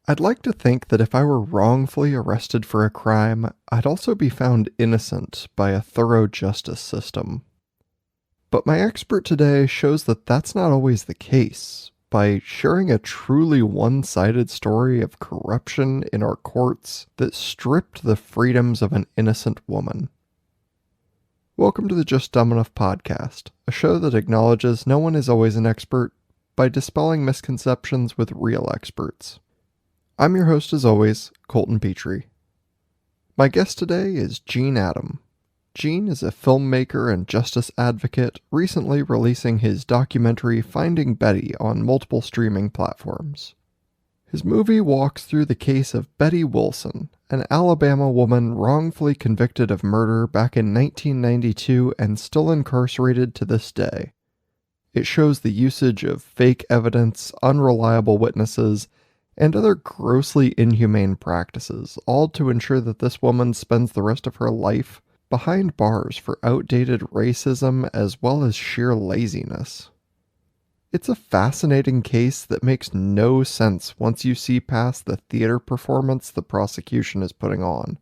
I'd like to think that if I were wrongfully arrested for a crime, I'd also be found innocent by a thorough justice system. But my expert today shows that that's not always the case. By sharing a truly one-sided story of corruption in our courts that stripped the freedoms of an innocent woman. Welcome to the Just Dumb Enough podcast, a show that acknowledges no one is always an expert by dispelling misconceptions with real experts. I'm your host as always, Colton Petrie. My guest today is Gene Adam. Gene is a filmmaker and justice advocate, recently releasing his documentary Finding Betty on multiple streaming platforms. His movie walks through the case of Betty Wilson, an Alabama woman wrongfully convicted of murder back in 1992 and still incarcerated to this day. It shows the usage of fake evidence, unreliable witnesses, and other grossly inhumane practices, all to ensure that this woman spends the rest of her life behind bars for outdated racism as well as sheer laziness. It's a fascinating case that makes no sense once you see past the theater performance the prosecution is putting on.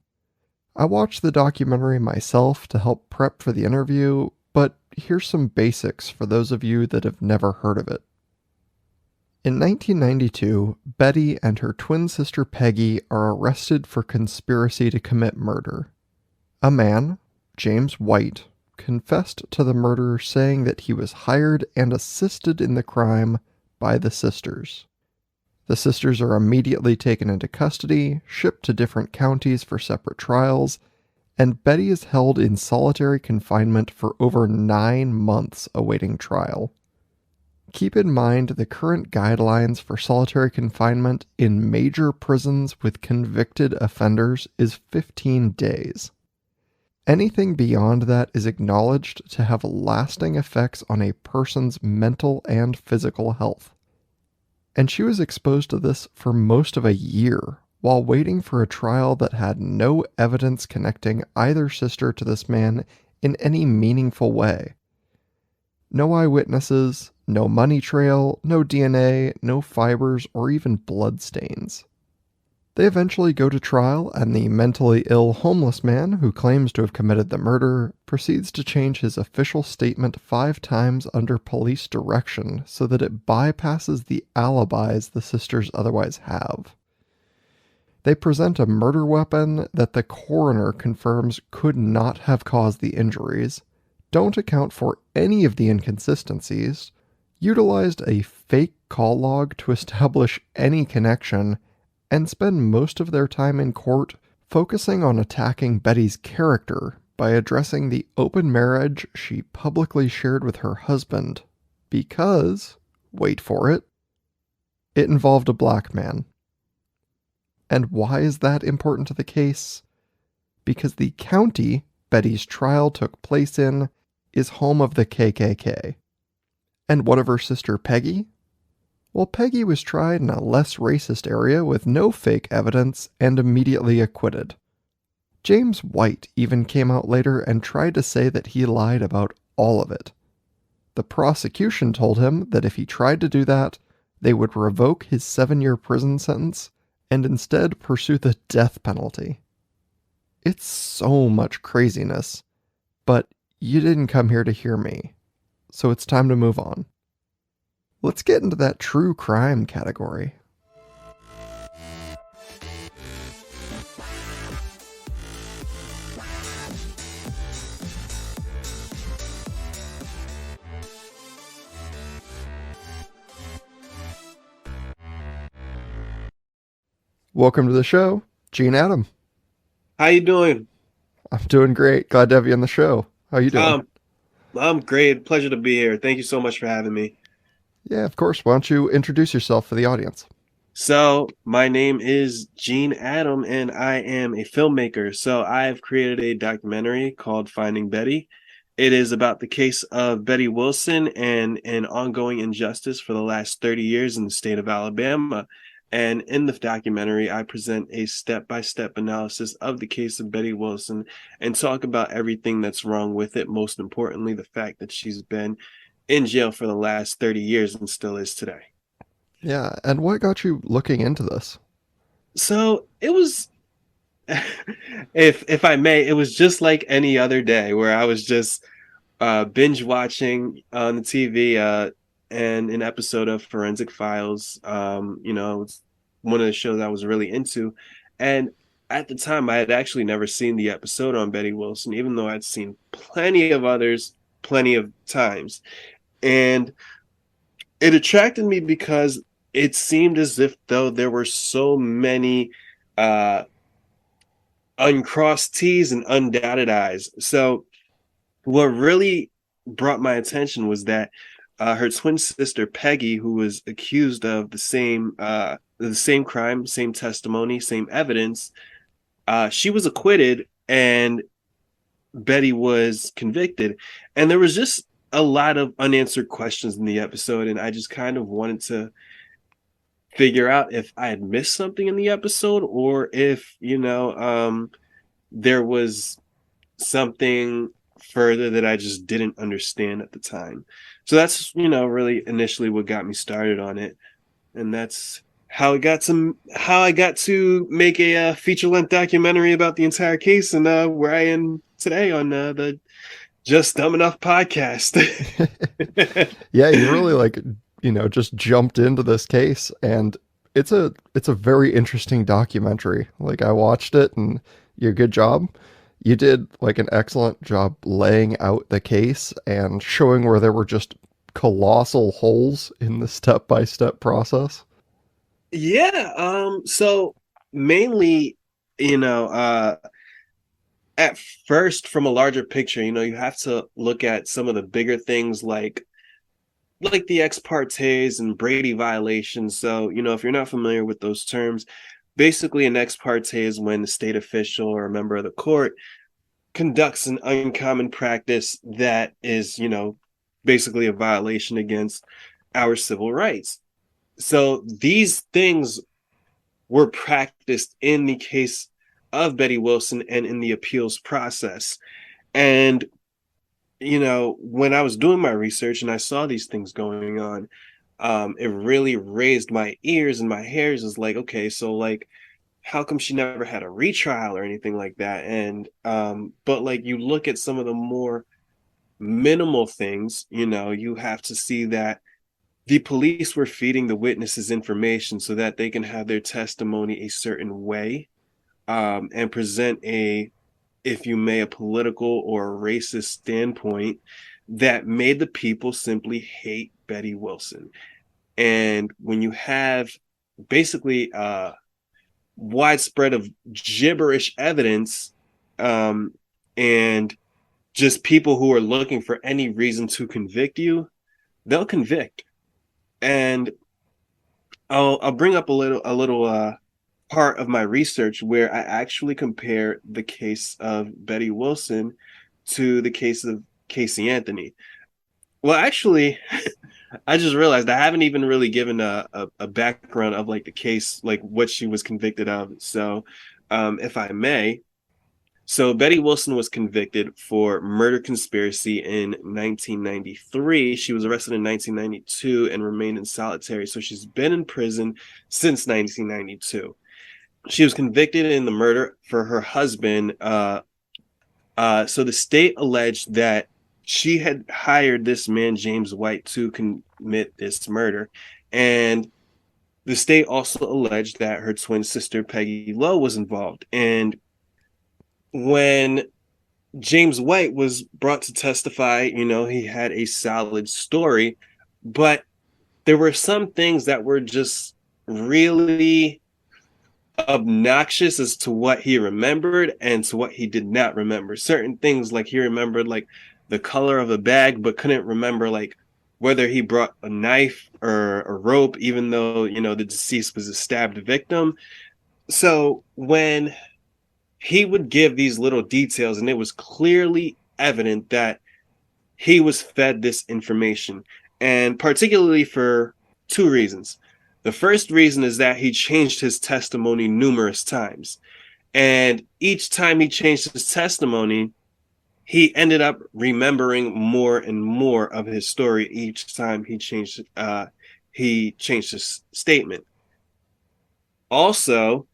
I watched the documentary myself to help prep for the interview, but here's some basics for those of you that have never heard of it. In 1992, Betty and her twin sister Peggy are arrested for conspiracy to commit murder. A man, James White, confessed to the murder, saying that he was hired and assisted in the crime by the sisters. The sisters are immediately taken into custody, shipped to different counties for separate trials, and Betty is held in solitary confinement for over 9 months awaiting trial. Keep in mind the current guidelines for solitary confinement in major prisons with convicted offenders is 15 days. Anything beyond that is acknowledged to have lasting effects on a person's mental and physical health. And she was exposed to this for most of a year while waiting for a trial that had no evidence connecting either sister to this man in any meaningful way. No eyewitnesses, no money trail, no DNA, no fibers, or even blood stains. They eventually go to trial, and the mentally ill homeless man who claims to have committed the murder proceeds to change his official statement 5 times under police direction so that it bypasses the alibis the sisters otherwise have. They present a murder weapon that the coroner confirms could not have caused the injuries, don't account for any of the inconsistencies, utilized a fake call log to establish any connection, and spend most of their time in court focusing on attacking Betty's character by addressing the open marriage she publicly shared with her husband because, wait for it, it involved a black man. And why is that important to the case? Because the county Betty's trial took place in is home of the KKK. And what of her sister Peggy? Well, Peggy was tried in a less racist area with no fake evidence and immediately acquitted. James White even came out later and tried to say that he lied about all of it. The prosecution told him that if he tried to do that, they would revoke his 7-year prison sentence and instead pursue the death penalty. It's so much craziness, but you didn't come here to hear me, so it's time to move on. Let's get into that true crime category. Welcome to the show, Gene Adam. How you doing? I'm doing great. Glad to have you on the show. How you doing? Um, I'm great. Pleasure to be here. Thank you so much for having me. Yeah, of course. Why don't you introduce yourself for the audience? So, my name is Gene Adam, and I am a filmmaker. So, I've created a documentary called Finding Betty. It is about the case of Betty Wilson and an ongoing injustice for the last 30 years in the state of Alabama. And in the documentary, I present a step-by-step analysis of the case of Betty Wilson and talk about everything that's wrong with it. Most importantly, the fact that she's been in jail for the last 30 years and still is today. Yeah, and what got you looking into this? So it was, if I may, it was just like any other day where I was just binge watching on the TV and an episode of Forensic Files. It's one of the shows I was really into, and at the time I had actually never seen the episode on Betty Wilson, even though I'd seen plenty of others plenty of times, and it attracted me because it seemed as if though there were so many uh uncrossed T's and undotted I's. So what really brought my attention was that her twin sister Peggy, who was accused of the same crime, same testimony, same evidence, she was acquitted, and Betty was convicted. And there was just a lot of unanswered questions in the episode, and I just kind of wanted to figure out if I had missed something in the episode, or if there was something further that I just didn't understand at the time. So that's, really initially what got me started on it. And that's how I got to make a feature-length documentary about the entire case, and where I am today on the Just Dumb Enough podcast. Yeah, you really just jumped into this case, and it's a very interesting documentary. Like, I watched it, and good job. You did like an excellent job laying out the case and showing where there were just colossal holes in the step-by-step process. Yeah, so mainly, you know, at first, from a larger picture, you have to look at some of the bigger things, like the ex partes and Brady violations. So, if you're not familiar with those terms, basically an ex parte is when the state official or a member of the court conducts an uncommon practice that is, basically a violation against our civil rights. So these things were practiced in the case of Betty Wilson and in the appeals process. And when I was doing my research and I saw these things going on, it really raised my ears and my hairs. Is like, okay, so like, how come she never had a retrial or anything like that? And but like, you look at some of the more minimal things, you have to see that the police were feeding the witnesses information so that they can have their testimony a certain way, and present if you may, a political or a racist standpoint that made the people simply hate Betty Wilson. And when you have basically widespread of gibberish evidence, and just people who are looking for any reason to convict you, they'll convict. And I'll bring up a little part of my research where I actually compare the case of Betty Wilson to the case of Casey Anthony. Well, actually, I just realized I haven't even really given a background of like the case, like what she was convicted of. So, if I may, so Betty Wilson was convicted for murder conspiracy in 1993. She was arrested in 1992 and remained in solitary. So she's been in prison since 1992. She was convicted in the murder for her husband. So the state alleged that she had hired this man, James White, to commit this murder. And the state also alleged that her twin sister, Peggy Lowe, was involved. And when James White was brought to testify, he had a solid story, but there were some things that were just really obnoxious as to what he remembered and to what he did not remember. Certain things, like he remembered like the color of a bag, but couldn't remember like whether he brought a knife or a rope, even though the deceased was a stabbed victim. So when he would give these little details, and it was clearly evident that he was fed this information, and particularly for two reasons. The first reason is that he changed his testimony numerous times. And each time he changed his testimony, he ended up remembering more and more of his story each time he changed his statement. Also,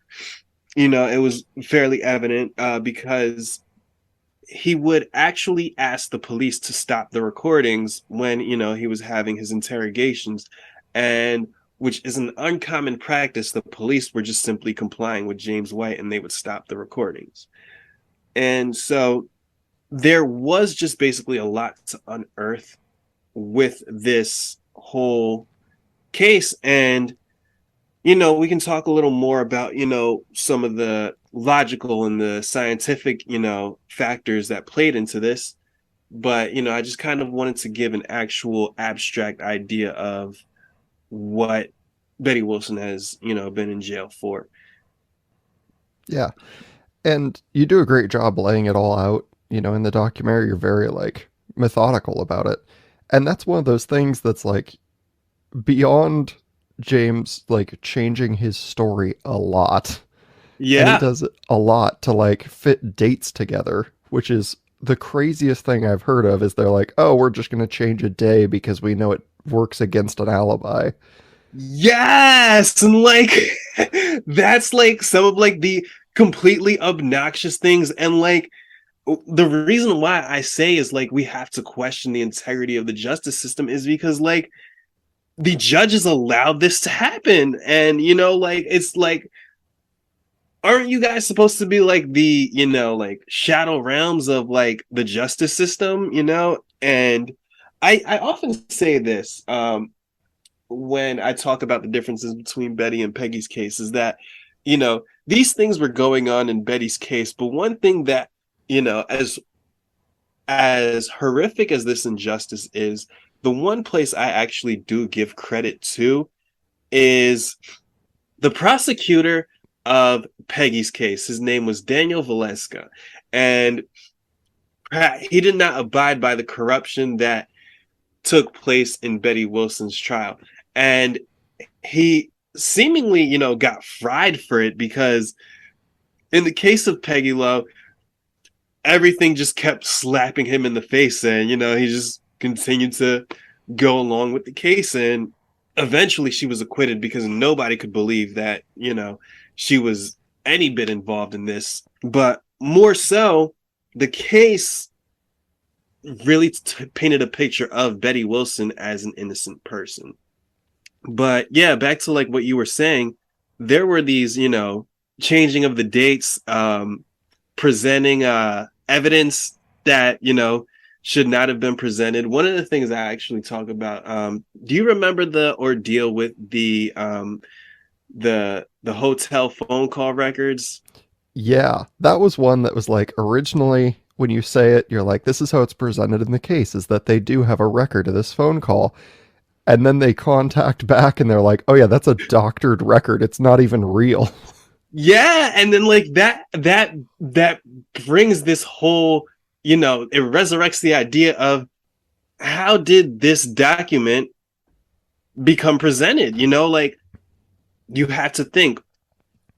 it was fairly evident because he would actually ask the police to stop the recordings when he was having his interrogations, and which is an uncommon practice. The police were just simply complying with James White, and they would stop the recordings. And so there was just basically a lot to unearth with this whole case. And we can talk a little more about some of the logical and the scientific factors that played into this. But I just kind of wanted to give an actual abstract idea of what Betty Wilson has been in jail for. Yeah. And you do a great job laying it all out. In the documentary, you're very like methodical about it. And that's one of those things that's like beyond James like changing his story a lot. And he Yeah. does it a lot to like fit dates together, which is the craziest thing I've heard of is they're like, "Oh, we're just going to change a day because we know it works against an alibi." Yes, and like that's like some of like the completely obnoxious things. And like the reason why I say is like we have to question the integrity of the justice system is because like the judges allowed this to happen. And like it's like, aren't you guys supposed to be like the like shadow realms of like the justice system? And I often say this when I talk about the differences between Betty and Peggy's case is that, these things were going on in Betty's case. But one thing that, as horrific as this injustice is, the one place I actually do give credit to is the prosecutor of Peggy's case. His name was Daniel Valeska. And he did not abide by the corruption that took place in Betty Wilson's trial. And he seemingly, got fried for it because in the case of Peggy Lowe, everything just kept slapping him in the face. And, he just continued to go along with the case. And eventually she was acquitted because nobody could believe that, she was any bit involved in this. But more so, the case really painted a picture of Betty Wilson as an innocent person. But yeah, back to like what you were saying, there were these, changing of the dates, presenting evidence that, should not have been presented. One of the things I actually talk about, do you remember the ordeal with the hotel phone call records? Yeah, that was one that was like originally when you say it, you're like, this is how it's presented in the case is that they do have a record of this phone call. And then they contact back and they're like, oh yeah, that's a doctored record. It's not even real. Yeah, and then like that brings this whole, it resurrects the idea of how did this document become presented? Like you have to think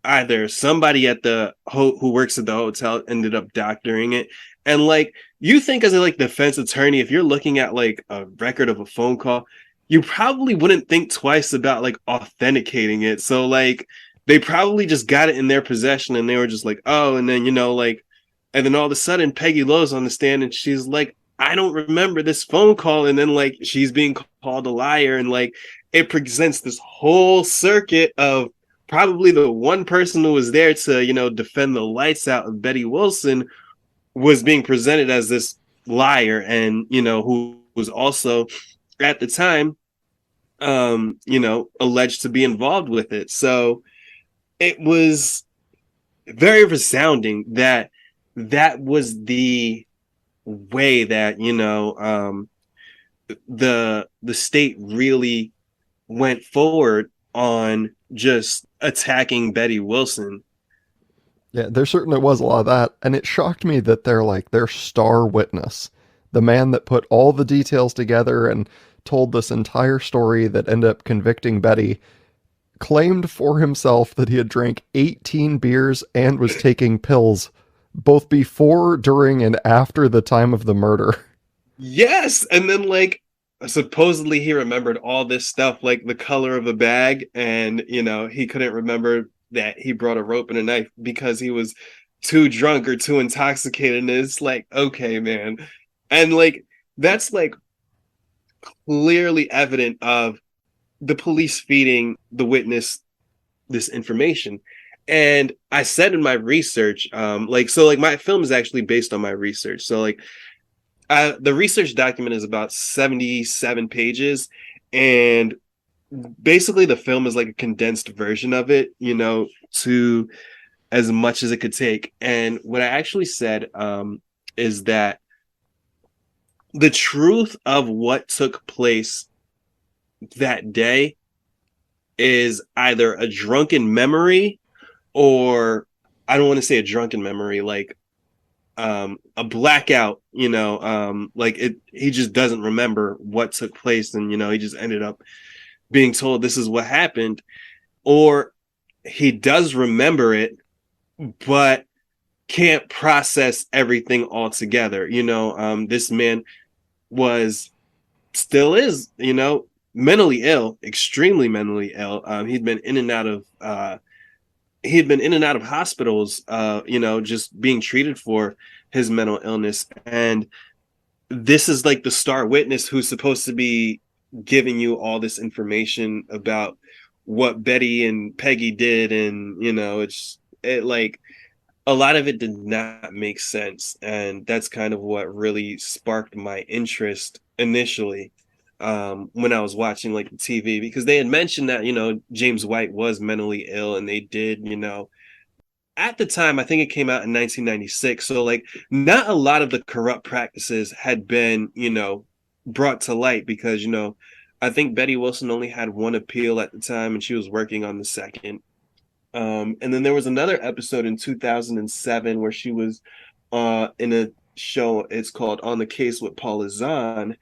either somebody at the who works at the hotel ended up doctoring it. And like you think as a like defense attorney, if you're looking at like a record of a phone call, you probably wouldn't think twice about like authenticating it. So like they probably just got it in their possession and they were just like, oh, and then like, and then all of a sudden Peggy Lowe's on the stand and she's like, I don't remember this phone call. And then like she's being called a liar, and like it presents this whole circuit of probably the one person who was there to, defend the lights out of Betty Wilson was being presented as this liar, and, who was also at the time, alleged to be involved with it. So it was very resounding that that was the way that, the state really went forward on just attacking Betty Wilson. Yeah, there certainly was a lot of that. And it shocked me that they're like their star witness, the man that put all the details together and told this entire story that ended up convicting Betty, claimed for himself that he had drank 18 beers and was taking pills both before, during, and after the time of the murder. Yes, and then like supposedly he remembered all this stuff like the color of the bag, and he couldn't remember that he brought a rope and a knife because he was too drunk or too intoxicated. And it's like, okay, man. And like, that's like clearly evident of the police feeding the witness this information. And I said in my research, like my film is actually based on my research. So like the research document is about 77 pages, and basically the film is like a condensed version of it, to as much as it could take. And what I actually said is that the truth of what took place that day is either a drunken memory, or I don't want to say a drunken memory, like a blackout, like he just doesn't remember what took place, and he just ended up being told this is what happened. Or he does remember it, but can't process everything all together. This man was, still is, mentally ill, extremely mentally ill. He had been in and out of hospitals, just being treated for his mental illness. And this is like the star witness who's supposed to be giving you all this information about what Betty and Peggy did. And, it like, a lot of it did not make sense. And that's kind of what really sparked my interest initially, when I was watching like the TV, because they had mentioned that, James White was mentally ill, and they did, at the time, I think it came out in 1996. So like not a lot of the corrupt practices had been, brought to light, because, I think Betty Wilson only had one appeal at the time, and she was working on the second. And then there was another episode in 2007 where she was in a show. It's called On the Case with Paula Zahn.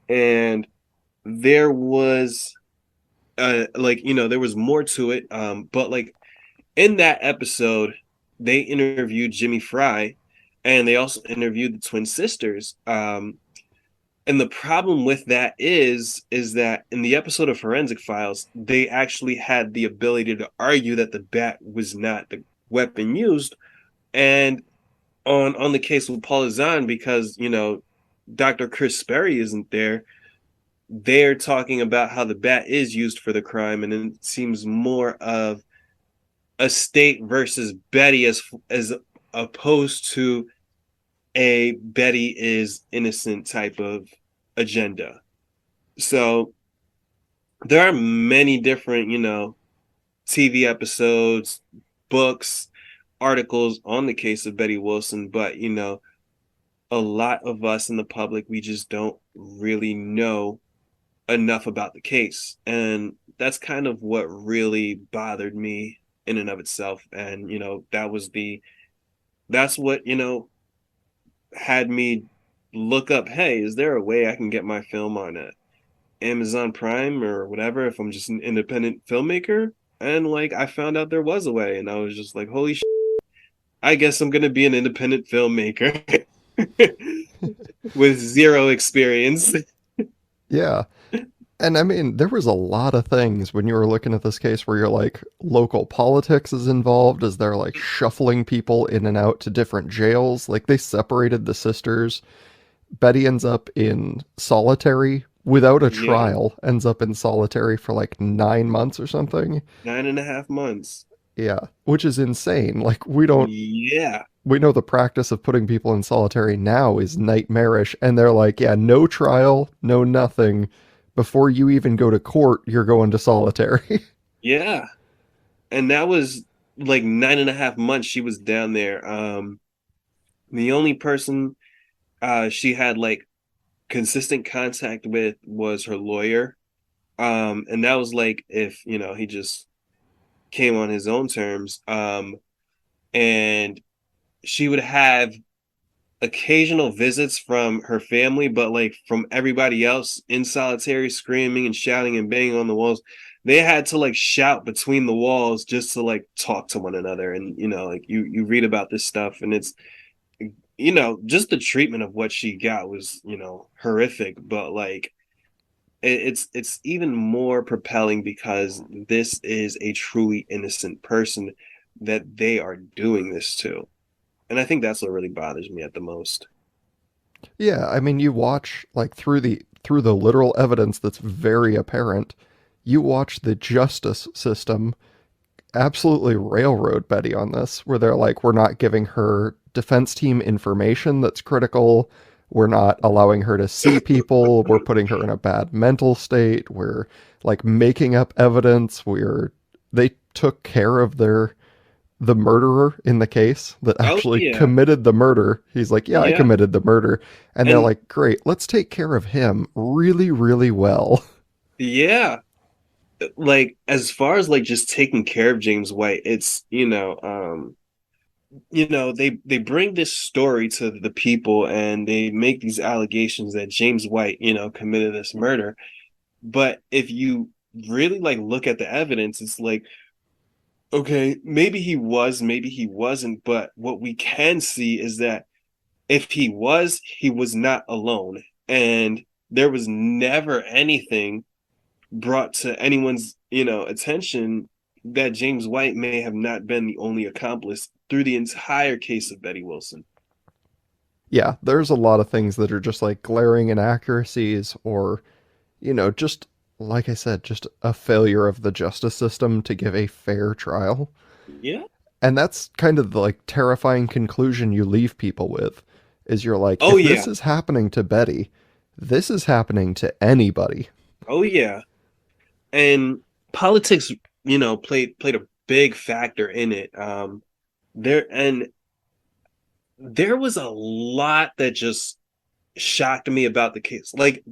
And there was there was more to it. But like in that episode, they interviewed Jimmy Fry, and they also interviewed the twin sisters. And the problem with that is that in the episode of Forensic Files, they actually had the ability to argue that the bat was not the weapon used. And on the case with Paul Zahn, because Dr. Chris Sperry isn't there, they're talking about how the bat is used for the crime, and it seems more of a state versus Betty, as opposed to a Betty is innocent type of agenda. So there are many different, TV episodes, books, articles on the case of Betty Wilson, but a lot of us in the public, we just don't really know enough about the case. And that's kind of what really bothered me in and of itself. And that's what had me look up, hey, is there a way I can get my film on Amazon Prime or whatever if I'm just an independent filmmaker? And like I found out there was a way, and I was just like, holy shit, I guess I'm gonna be an independent filmmaker with zero experience. Yeah. And I mean, there was a lot of things when you were looking at this case where you're like, local politics is involved as they're like shuffling people in and out to different jails. Like they separated the sisters. Betty ends up in solitary without a Yeah, trial, ends up in solitary for like 9 months or something. 9.5 months. Yeah, which is insane. Like Yeah, we know the practice of putting people in solitary now is nightmarish, and they're like, yeah, no trial, no nothing. Before you even go to court, you're going to solitary. yeah. And that was like 9.5 months she was down there. The only person she had like consistent contact with was her lawyer. And that was like if, he just came on his own terms. And she would have occasional visits from her family, but like from everybody else in solitary, screaming and shouting and banging on the walls. They had to like shout between the walls just to like talk to one another. And like you read about this stuff, and it's just the treatment of what she got was horrific. But like it's even more propelling because this is a truly innocent person that they are doing this to. And I think that's what really bothers me at the most. Yeah, I mean, you watch like through the literal evidence that's very apparent. You watch the justice system absolutely railroad Betty on this, where they're like, we're not giving her defense team information that's critical. We're not allowing her to see people. We're putting her in a bad mental state. We're like making up evidence. They took care of the murderer in the case that Oh actually yeah. committed the murder. He's like, yeah, I Yeah. committed the murder. And they're And like, great, let's take care of him really, really well. yeah, like as far as like just taking care of James White, it's they bring this story to the people and they make these allegations that James White, committed this murder. But if you really like look at the evidence, it's like, okay, maybe he was, maybe he wasn't, but what we can see is that if he was not alone. And there was never anything brought to anyone's, attention that James White may have not been the only accomplice through the entire case of Betty Wilson. Yeah, there's a lot of things that are just like glaring inaccuracies or, just like I said, just a failure of the justice system to give a fair trial. Yeah. And that's kind of the like terrifying conclusion you leave people with is you're like, Oh if this yeah. is happening to Betty, this is happening to anybody. Oh yeah. And politics, played a big factor in it. There was a lot that just shocked me about the case. Like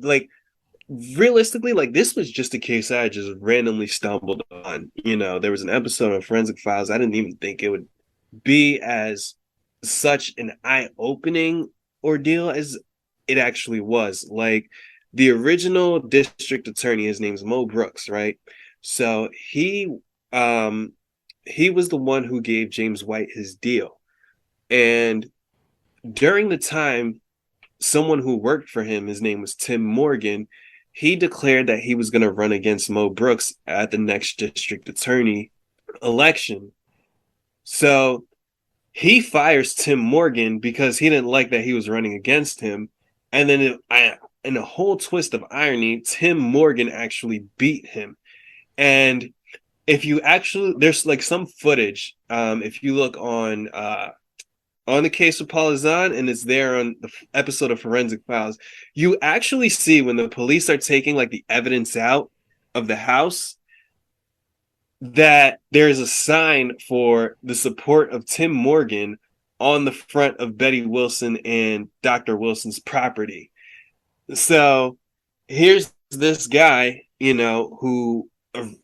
realistically, like this was just a case I just randomly stumbled on. There was an episode of Forensic Files. I didn't even think it would be as such an eye-opening ordeal as it actually was. Like the original district attorney, his name's Mo Brooks, right? So um he was the one who gave James White his deal. And during the time, someone who worked for him, his name was Tim Morgan, he declared that he was going to run against Mo Brooks at the next district attorney election. So he fires Tim Morgan because he didn't like that he was running against him. And then in a whole twist of irony, Tim Morgan actually beat him. And if you actually, there's like some footage, if you look on the case of Paulizan, and it's there on the episode of Forensic Files, you actually see when the police are taking like the evidence out of the house that there is a sign for the support of Tim Morgan on the front of Betty Wilson and Dr. Wilson's property. So here's this guy, who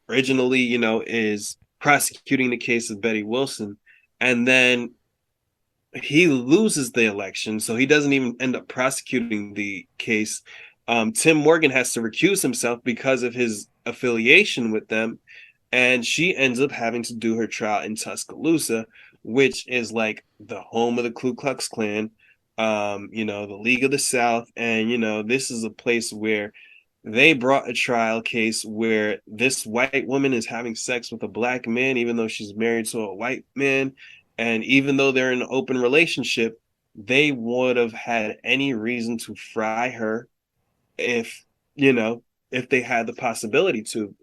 originally, is prosecuting the case of Betty Wilson, and then he loses the election, so he doesn't even end up prosecuting the case. Tim Morgan has to recuse himself because of his affiliation with them, and she ends up having to do her trial in Tuscaloosa, which is like the home of the Ku Klux Klan, the League of the South, and this is a place where they brought a trial case where this white woman is having sex with a black man, even though she's married to a white man. And even though they're in an open relationship, they would have had any reason to fry her if, you know, if they had the possibility to.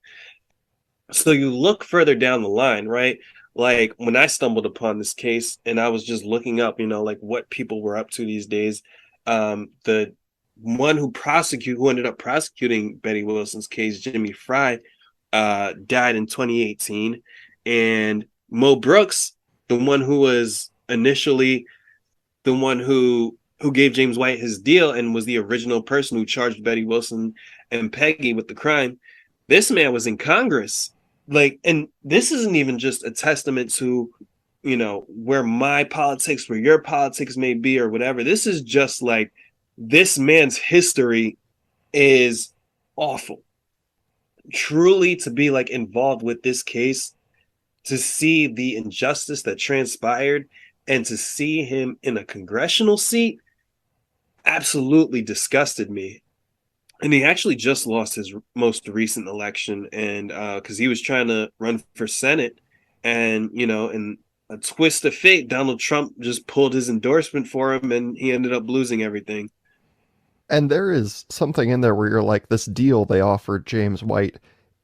So you look further down the line, right? Like when I stumbled upon this case and I was just looking up, like what people were up to these days. The one who ended up prosecuting Betty Wilson's case, Jimmy Fry, died in 2018. And Mo Brooks, the one who was initially the one who gave James White his deal and was the original person who charged Betty Wilson and Peggy with the crime, this man was in Congress. Like, and this isn't even just a testament to, where my politics, where your politics may be, or whatever. This is just like this man's history is awful. Truly, to be like involved with this case, to see the injustice that transpired, and to see him in a congressional seat absolutely disgusted me. and he actually just lost his most recent election, and because he was trying to run for Senate, and in a twist of fate, Donald Trump just pulled his endorsement for him, and he ended up losing everything. And there is something in there where you're like, this deal they offered James White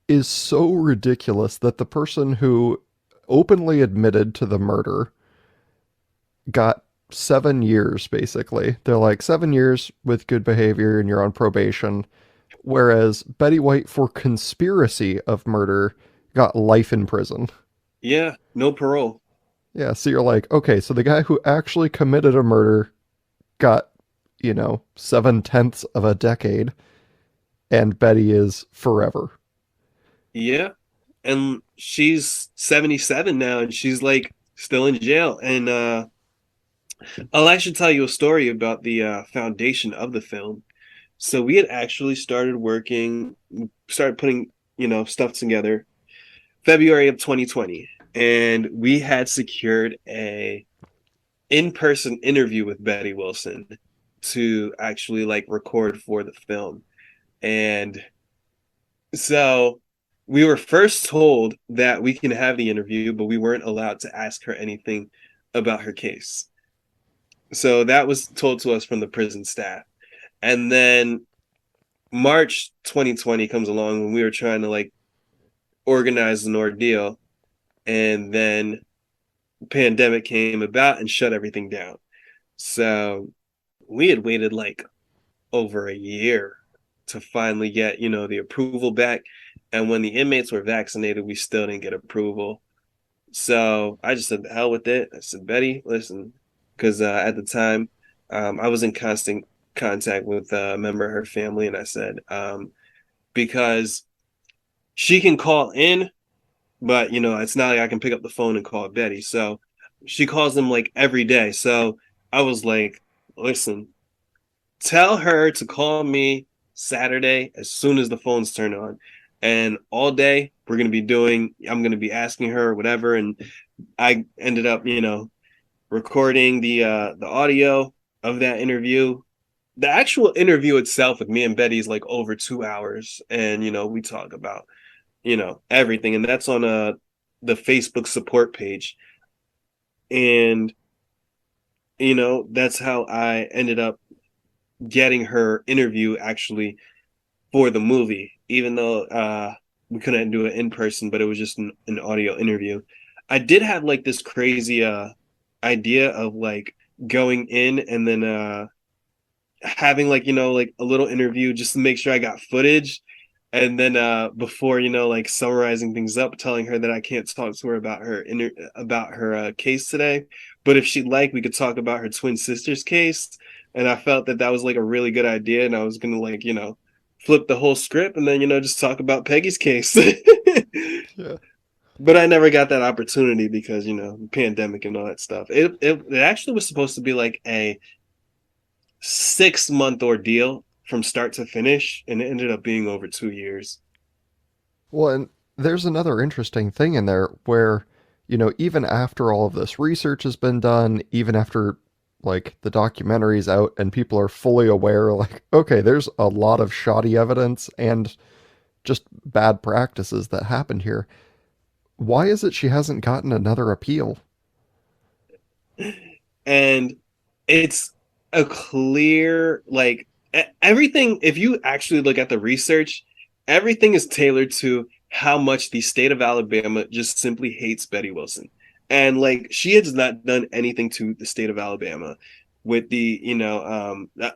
is so ridiculous that the person who openly admitted to the murder got 7 years, basically. They're like, 7 years with good behavior and you're on probation. Whereas Betty White, for conspiracy of murder, got life in prison. Yeah, no parole. Yeah, so you're like, okay, so the guy who actually committed a murder got, 7/10 of a decade, and Betty is forever. Yeah, and she's 77 now, and she's like still in jail. And I'll actually tell you a story about the foundation of the film. So we had actually started putting stuff together February of 2020, and we had secured a in-person interview with Betty Wilson to actually like record for the film. And so we were first told that we can have the interview, but we weren't allowed to ask her anything about her case. So that was told to us from the prison staff. And then March 2020 comes along when we were trying to like organize an ordeal, and then pandemic came about and shut everything down. So we had waited like over a year to finally get, the approval back. And when the inmates were vaccinated, we still didn't get approval. So I just said, the hell with it. I said, Betty, listen, because at the time, I was in constant contact with a member of her family. And I said, because she can call in, but it's not like I can pick up the phone and call Betty. So she calls them like every day. So I was like, listen, tell her to call me Saturday as soon as the phones turn on. And all day I'm gonna be asking her whatever. And I ended up, recording the audio of that interview. The actual interview itself with me and Betty is like over 2 hours. And we talk about, everything. And that's on the Facebook support page. And that's how I ended up getting her interview actually for the movie, even though we couldn't do it in person, but it was just an audio interview. I did have like this crazy idea of like going in and then having like like a little interview just to make sure I got footage, and then before like summarizing things up, telling her that I can't talk to her about her case today, but if she'd like, we could talk about her twin sister's case. And I felt that that was like a really good idea, and I was gonna like flip the whole script and then just talk about Peggy's case. Yeah. But I never got that opportunity because pandemic and all that stuff. It actually was supposed to be like a 6 month ordeal from start to finish, and it ended up being over 2 years. Well, and there's another interesting thing in there where, even after all of this research has been done, even after like the documentary's out and people are fully aware, like, okay, there's a lot of shoddy evidence and just bad practices that happened here. Why is it she hasn't gotten another appeal? And it's a clear like everything. If you actually look at the research, everything is tailored to how much the state of Alabama just simply hates Betty Wilson. And like she has not done anything to the state of Alabama, with the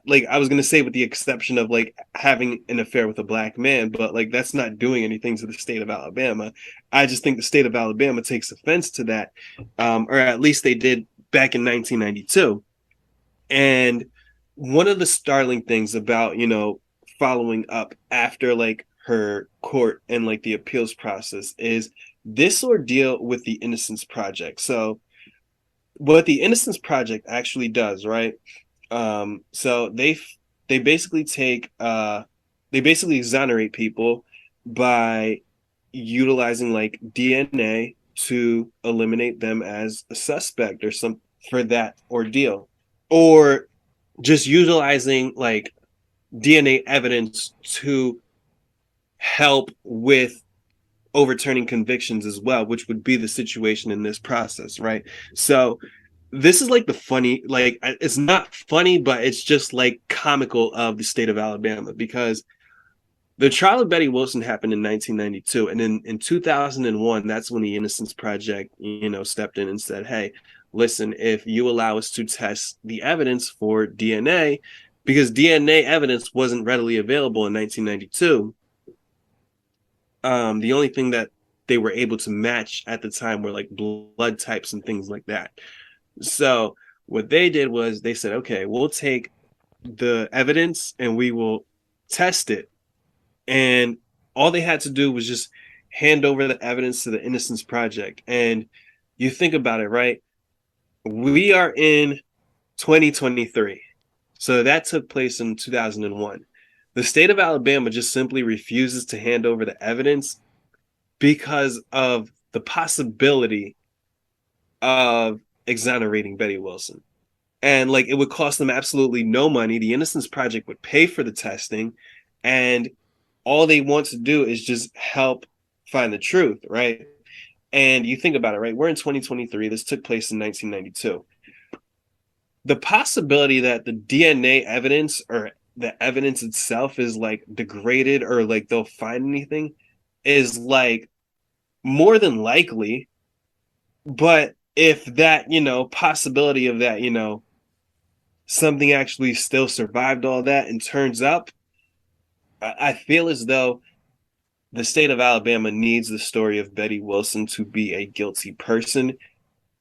like I was gonna say with the exception of like having an affair with a black man, but like that's not doing anything to the state of Alabama. I just think the state of Alabama takes offense to that, or at least they did back in 1992. And one of the startling things about, following up after like her court and like the appeals process is this ordeal with the Innocence Project. So, what the Innocence Project actually does, right? So they basically they basically exonerate people by utilizing like DNA to eliminate them as a suspect or for that ordeal, or just utilizing like DNA evidence to help with overturning convictions as well, which would be the situation in this process, right? So this is like the funny, like it's not funny, but it's just like comical of the state of Alabama, because the trial of Betty Wilson happened in 1992, and in 2001, that's when the Innocence Project, stepped in and said, "Hey, listen, if you allow us to test the evidence for DNA, because DNA evidence wasn't readily available in 1992, the only thing that they were able to match at the time were like blood types and things like that. So what they did was they said, okay, we'll take the evidence and we will test it. And all they had to do was just hand over the evidence to the Innocence Project. And you think about it, right? We are in 2023. So that took place in 2001. The state of Alabama just simply refuses to hand over the evidence because of the possibility of exonerating Betty Wilson. And like it would cost them absolutely no money. The Innocence Project would pay for the testing, and all they want to do is just help find the truth, right? And you think about it, right? We're in 2023. This took place in 1992. The possibility that the DNA evidence or the evidence itself is like degraded or like they'll find anything is like more than likely. But if that, possibility of that, something actually still survived all that and turns up, I feel as though the state of Alabama needs the story of Betty Wilson to be a guilty person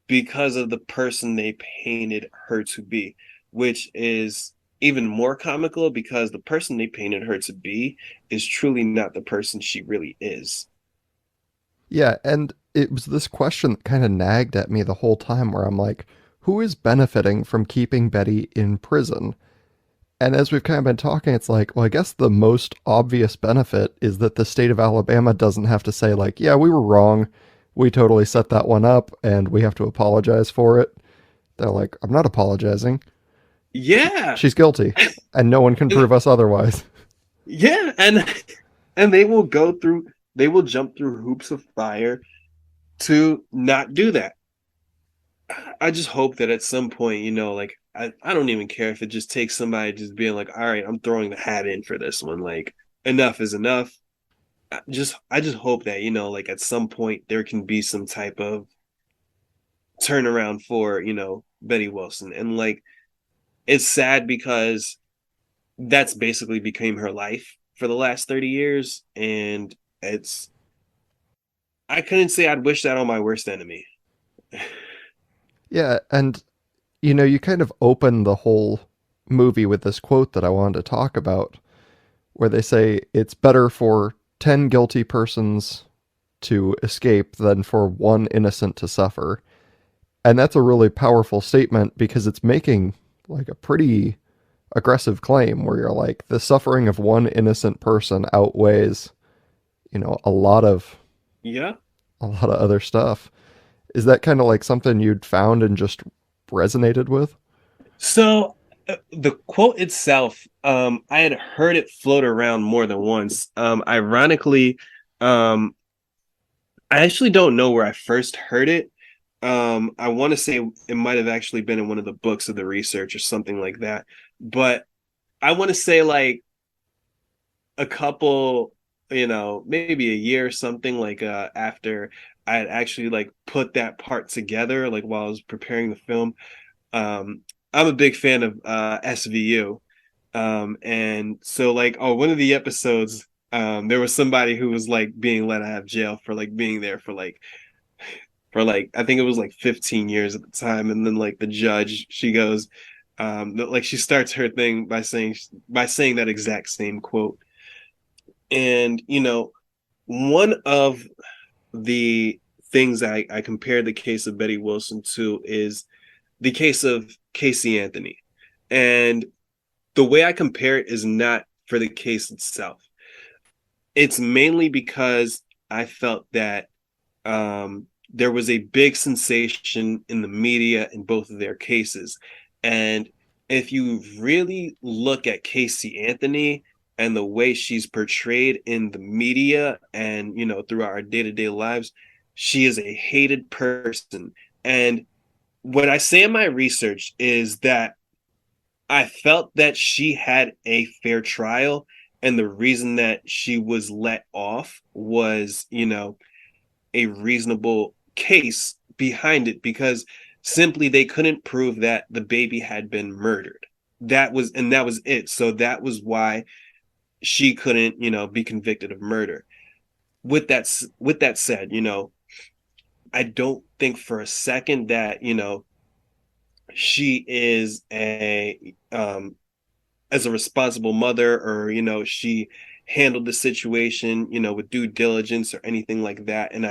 because of the person they painted her to be, which is even more comical because the person they painted her to be is truly not the person she really is. Yeah, and it was this question that kind of nagged at me the whole time where I'm like, who is benefiting from keeping Betty in prison? And as we've kind of been talking, it's like, well, I guess the most obvious benefit is that the state of Alabama doesn't have to say, like, yeah, we were wrong. We totally set that one up and we have to apologize for it. They're like, I'm not apologizing. Yeah. She's guilty and no one can prove us otherwise. Yeah, and they will jump through hoops of fire to not do that. I just hope that at some point, like I don't even care if it just takes somebody just being like, all right, I'm throwing the hat in for this one. Like enough is enough. I just hope that, like at some point there can be some type of turnaround for, Betty Wilson. And like it's sad because that's basically became her life for the last 30 years. And it's I couldn't say I'd wish that on my worst enemy. Yeah, and you kind of open the whole movie with this quote that I wanted to talk about, where they say it's better for 10 guilty persons to escape than for one innocent to suffer. And that's a really powerful statement because it's making like a pretty aggressive claim where you're like the suffering of one innocent person outweighs, you know, Yeah. a lot of other stuff. Is that kind of like something you'd found and just resonated with? So the quote itself, I had heard it float around more than once. Ironically, um, I actually don't know where I first heard it. I want to say it might have actually been in one of the books of the research or something like that. But I want to say like a couple, maybe a year or something like after I had actually like put that part together, like while I was preparing the film. Um, I'm a big fan of SVU. And so like, oh, one of the episodes, there was somebody who was like being let out of jail for like being there for like I think it was like 15 years at the time. And then like the judge, she goes, like she starts her thing by saying that exact same quote. And one of the things I compared the case of Betty Wilson to is the case of Casey Anthony. And the way I compare it is not for the case itself. It's mainly because I felt that there was a big sensation in the media in both of their cases. And if you really look at Casey Anthony and the way she's portrayed in the media and, throughout our day-to-day lives, she is a hated person. And what I say in my research is that I felt that she had a fair trial, and the reason that she was let off was, a reasonable case behind it, because simply they couldn't prove that the baby had been murdered. That was it. So that was why she couldn't, be convicted of murder. With that said, I don't think for a second that, she is a as a responsible mother, or she handled the situation, with due diligence or anything like that. And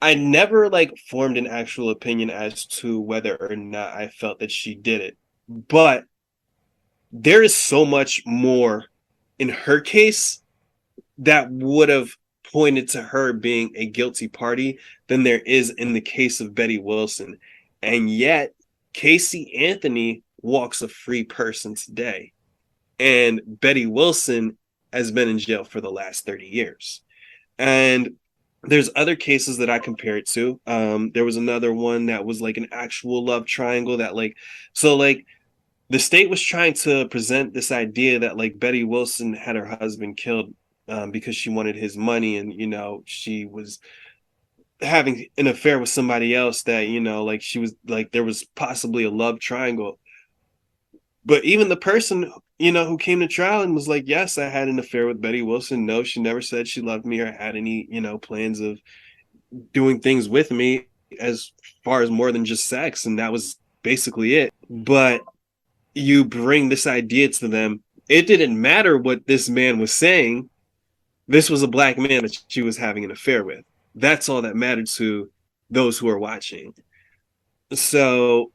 I never like formed an actual opinion as to whether or not I felt that she did it. But there is so much more in her case that would have pointed to her being a guilty party than there is in the case of Betty Wilson. And yet, Casey Anthony walks a free person today. And Betty Wilson has been in jail for the last 30 years. And there's other cases that I compare it to. There was another one that was like an actual love triangle that like the state was trying to present this idea that like Betty Wilson had her husband killed because she wanted his money, and she was having an affair with somebody else, that like she was like there was possibly a love triangle. But even the person, who came to trial and was like, yes, I had an affair with Betty Wilson. No, she never said she loved me or had any, plans of doing things with me as far as more than just sex. And that was basically it. But you bring this idea to them. It didn't matter what this man was saying. This was a black man that she was having an affair with. That's all that mattered to those who are watching. So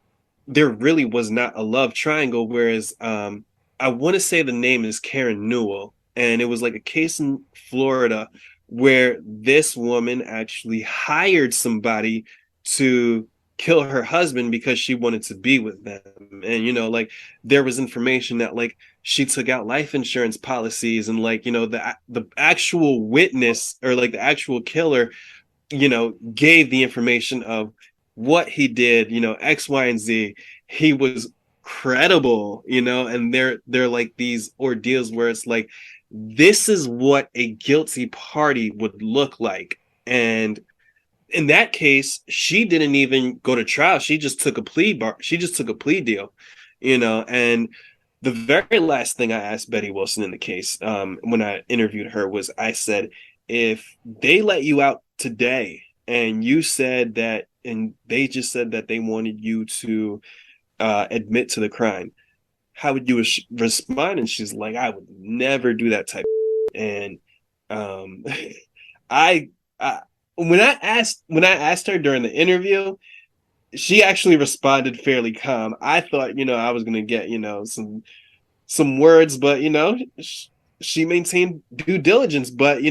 there really was not a love triangle. Whereas I want to say the name is Karen Newell, and it was like a case in Florida where this woman actually hired somebody to kill her husband because she wanted to be with them. And like there was information that like she took out life insurance policies, and like the actual witness, or like the actual killer, gave the information of what he did, X, Y, and Z. He was credible, and they're like these ordeals where it's like, this is what a guilty party would look like. And in that case, she didn't even go to trial. She just took a plea deal, and the very last thing I asked Betty Wilson in the case, when I interviewed her, was I said, if they let you out today and you said that, and they just said that they wanted you to admit to the crime, how would you respond? And she's like, I would never do that type of. And um, I, I when I asked her during the interview, she actually responded fairly calm. I thought, I was gonna get, some words, but she maintained due diligence. But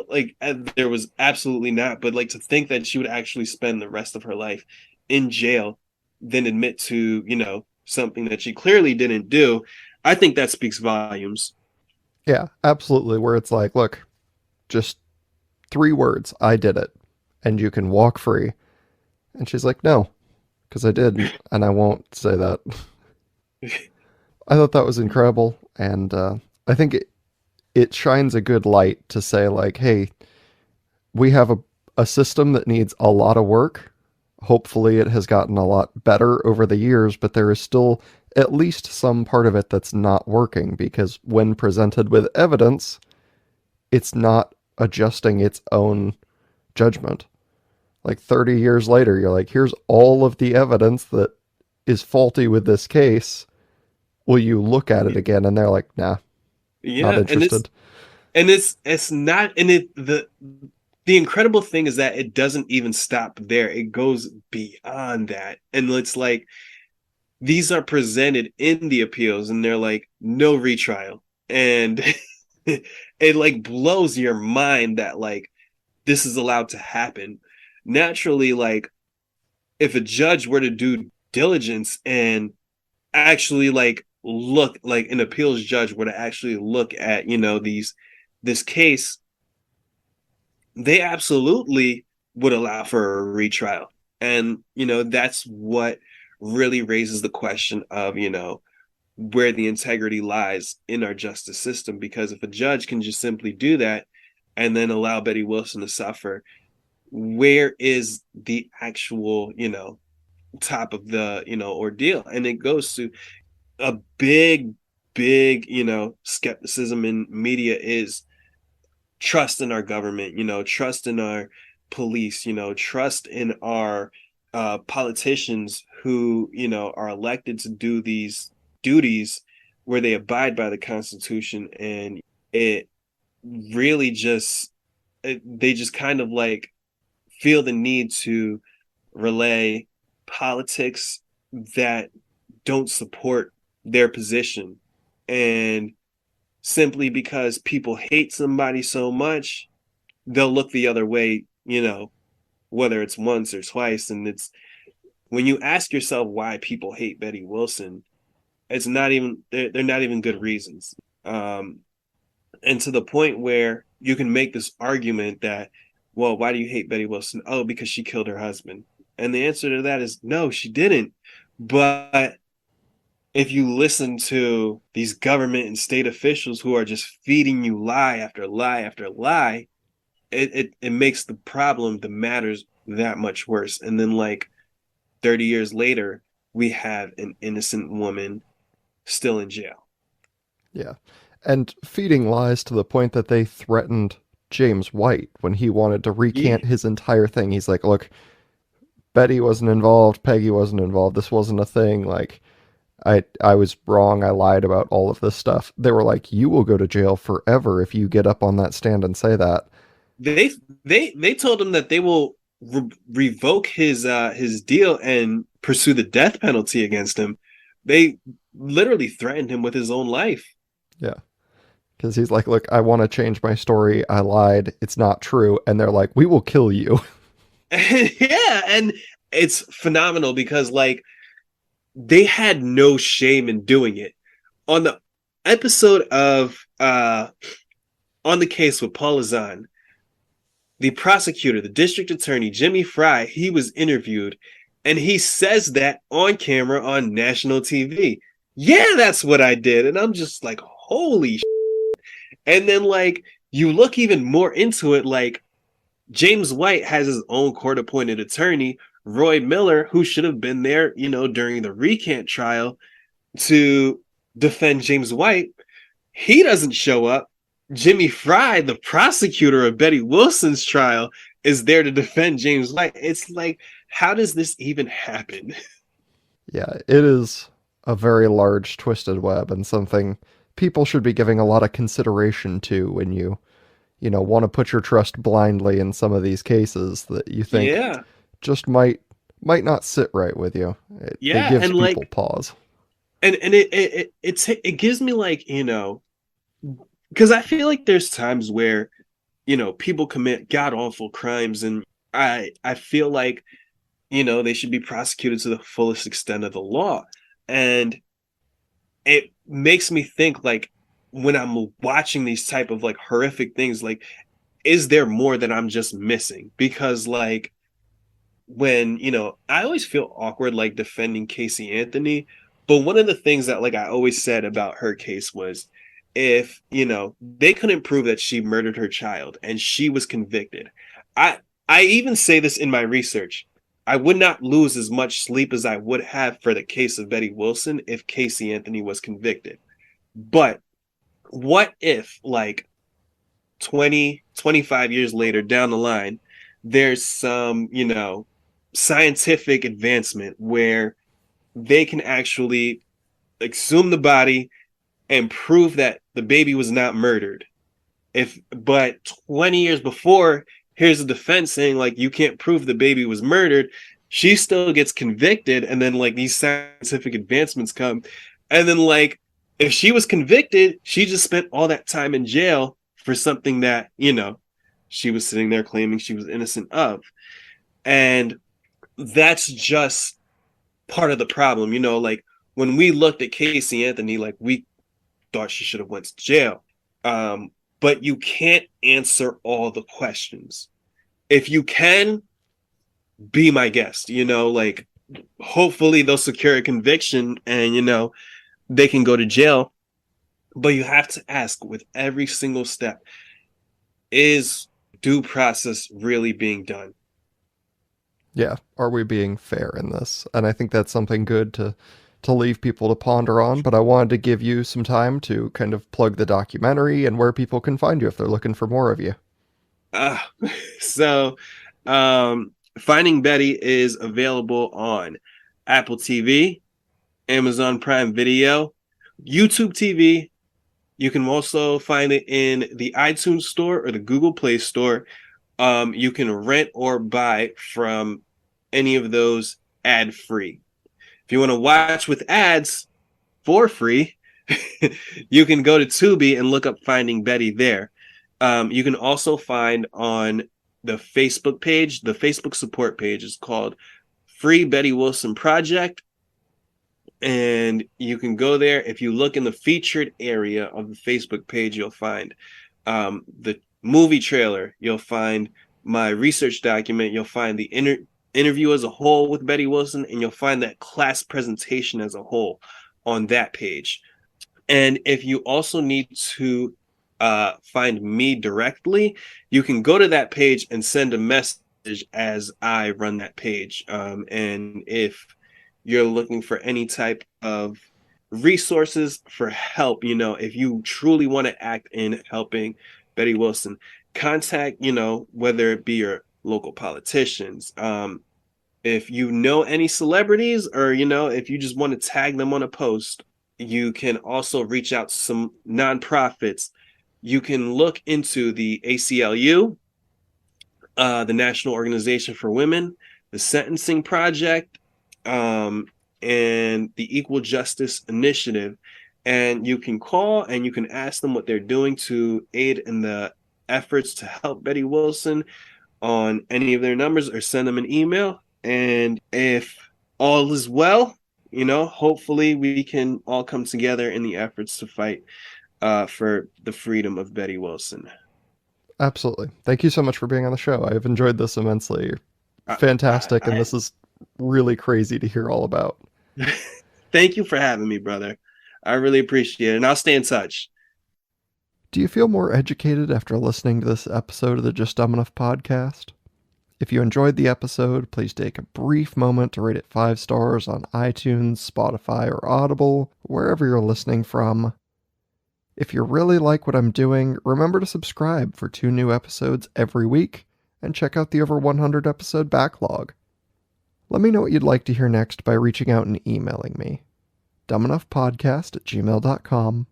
like there was absolutely not. But like to think that she would actually spend the rest of her life in jail, then admit to something that she clearly didn't do, I think that speaks volumes. Yeah, absolutely. Where it's like, look, just 3 words, I did it, and you can walk free. And she's like, no, because I didn't, and I won't say that. I thought that was incredible, and I think it shines a good light to say, like, hey, we have a system that needs a lot of work. Hopefully, it has gotten a lot better over the years, but there is still at least some part of it that's not working, because when presented with evidence, it's not adjusting its own judgment. Like 30 years later, you're like, here's all of the evidence that is faulty with this case. Will you look at it again? And they're like, nah, not Yeah, and it's interested. and it's not, and the incredible thing is that it doesn't even stop there. It goes beyond that. And it's like these are presented in the appeals, and they're like, no retrial. And it like blows your mind that like this is allowed to happen. Naturally, like if a judge were to do diligence and actually like look like an appeals judge were to actually look at, this case, they absolutely would allow for a retrial. And, that's what really raises the question of, where the integrity lies in our justice system. Because if a judge can just simply do that and then allow Betty Wilson to suffer, where is the actual, top of the, ordeal? And it goes to a big, skepticism in media is trust in our government, trust in our police, trust in our politicians who, are elected to do these duties where they abide by the Constitution. And it really just, they just kind of like feel the need to relay politics that don't support their position. And simply because people hate somebody so much, they'll look the other way, whether it's once or twice. And it's when you ask yourself why people hate Betty Wilson, it's not even, they're not even good reasons. And to the point where you can make this argument that, well, why do you hate Betty Wilson? Oh, because she killed her husband. And the answer to that is no, she didn't. But if you listen to these government and state officials who are just feeding you lie after lie after lie, it makes the problem, the matters that much worse. And then like 30 years later, we have an innocent woman still in jail. Yeah. And feeding lies to the point that they threatened James White when he wanted to Yeah. recant his entire thing. He's like, look, Betty wasn't involved, Peggy wasn't involved, this wasn't a thing. Like, I was wrong, I lied about all of this stuff. They were like, you will go to jail forever if you get up on that stand and say that. They they told him that they will revoke his deal and pursue the death penalty against him. They literally threatened him with his own life. Yeah. Because he's like, look, I want to change my story. I lied. It's not true. And they're like, we will kill you. Yeah, and it's phenomenal because like they had no shame in doing it. On the episode of on the case with Paul Azan, the prosecutor, the district attorney, Jimmy Fry, he was interviewed and he says that on camera on national TV. Yeah, that's what I did. And I'm just like, holy shit. And then like you look even more into it, like James White has his own court appointed attorney, Roy Miller, who should have been there, during the recant trial to defend James White. He doesn't show up. Jimmy Fry, the prosecutor of Betty Wilson's trial, is there to defend James White. It's like, how does this even happen? Yeah, it is a very large twisted web and something people should be giving a lot of consideration to when you want to put your trust blindly in some of these cases that you think Yeah. just might not sit right with you. It Yeah. gives And people like, pause. and it gives me like, because I feel like there's times where, people commit god awful crimes, and I feel like, they should be prosecuted to the fullest extent of the law. And it makes me think like when I'm watching these type of like horrific things, like, is there more that I'm just missing? Because like when, I always feel awkward like defending Casey Anthony, but one of the things that like I always said about her case was if, they couldn't prove that she murdered her child and she was convicted. I I even say this in my research. I would not lose as much sleep as I would have for the case of Betty Wilson if Casey Anthony was convicted. But what if like 20, 25 years later down the line, there's some, scientific advancement where they can actually exhume the body and prove that the baby was not murdered. But 20 years before, here's the defense saying like you can't prove the baby was murdered. She still gets convicted, and then like these scientific advancements come, and then like if she was convicted, she just spent all that time in jail for something that she was sitting there claiming she was innocent of. And that's just part of the problem. Like when we looked at Casey Anthony, like we thought she should have went to jail. But you can't answer all the questions. If you can, be my guest, like hopefully they'll secure a conviction and they can go to jail. But you have to ask with every single step, is due process really being done? Yeah, are we being fair in this? And I think that's something good to leave people to ponder on, but I wanted to give you some time to kind of plug the documentary and where people can find you if they're looking for more of you. Uh, so Finding Betty is available on Apple TV, Amazon Prime Video, YouTube TV. You can also find it in the iTunes Store or the Google Play Store. You can rent or buy from any of those ad free. If you want to watch with ads for free, you can go to Tubi and look up Finding Betty there. You can also find on the Facebook page, the Facebook support page is called Free Betty Wilson Project. And you can go there. If you look in the featured area of the Facebook page, you'll find the movie trailer, you'll find my research document, you'll find the interview as a whole with Betty Wilson, and you'll find that class presentation as a whole on that page. And if you also need to find me directly, you can go to that page and send a message as I run that page. And if you're looking for any type of resources for help, if you truly want to act in helping Betty Wilson, contact, whether it be your local politicians, if you know any celebrities, or if you just want to tag them on a post, you can also reach out to some nonprofits. You can look into the ACLU, the National Organization for Women, the Sentencing Project, and the Equal Justice Initiative. And you can call and you can ask them what they're doing to aid in the efforts to help Betty Wilson on any of their numbers, or send them an email. And if all is well, hopefully we can all come together in the efforts to fight for the freedom of Betty Wilson. Absolutely. Thank you so much for being on the show. I've enjoyed this immensely. I, Fantastic, and I, this is really crazy to hear all about. I thank you for having me, brother. I really appreciate it, and I'll stay in touch. Do you feel more educated after listening to this episode of the Just Dumb Enough podcast? If you enjoyed the episode, please take a brief moment to rate it 5 stars on iTunes, Spotify, or Audible, wherever you're listening from. If you really like what I'm doing, remember to subscribe for 2 new episodes every week, and check out the over 100 episode backlog. Let me know what you'd like to hear next by reaching out and emailing me, dumbenoughpodcast@gmail.com,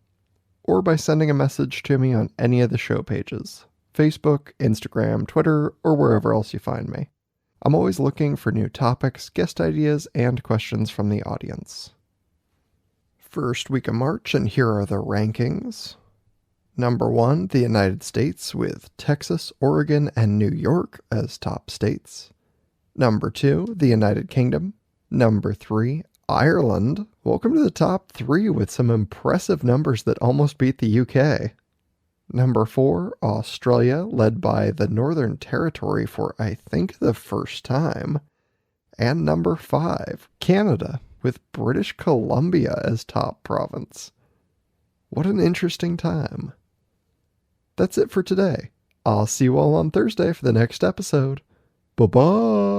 or by sending a message to me on any of the show pages, Facebook, Instagram, Twitter, or wherever else you find me. I'm always looking for new topics, guest ideas, and questions from the audience. First week of March, and here are the rankings. Number 1, the United States, with Texas, Oregon, and New York as top states. Number 2, the United Kingdom. Number 3, Ireland. Welcome to the top 3 with some impressive numbers that almost beat the UK. Number 4, Australia, led by the Northern Territory for, I think, the first time. And number 5, Canada, with British Columbia as top province. What an interesting time. That's it for today. I'll see you all on Thursday for the next episode. Bye-bye.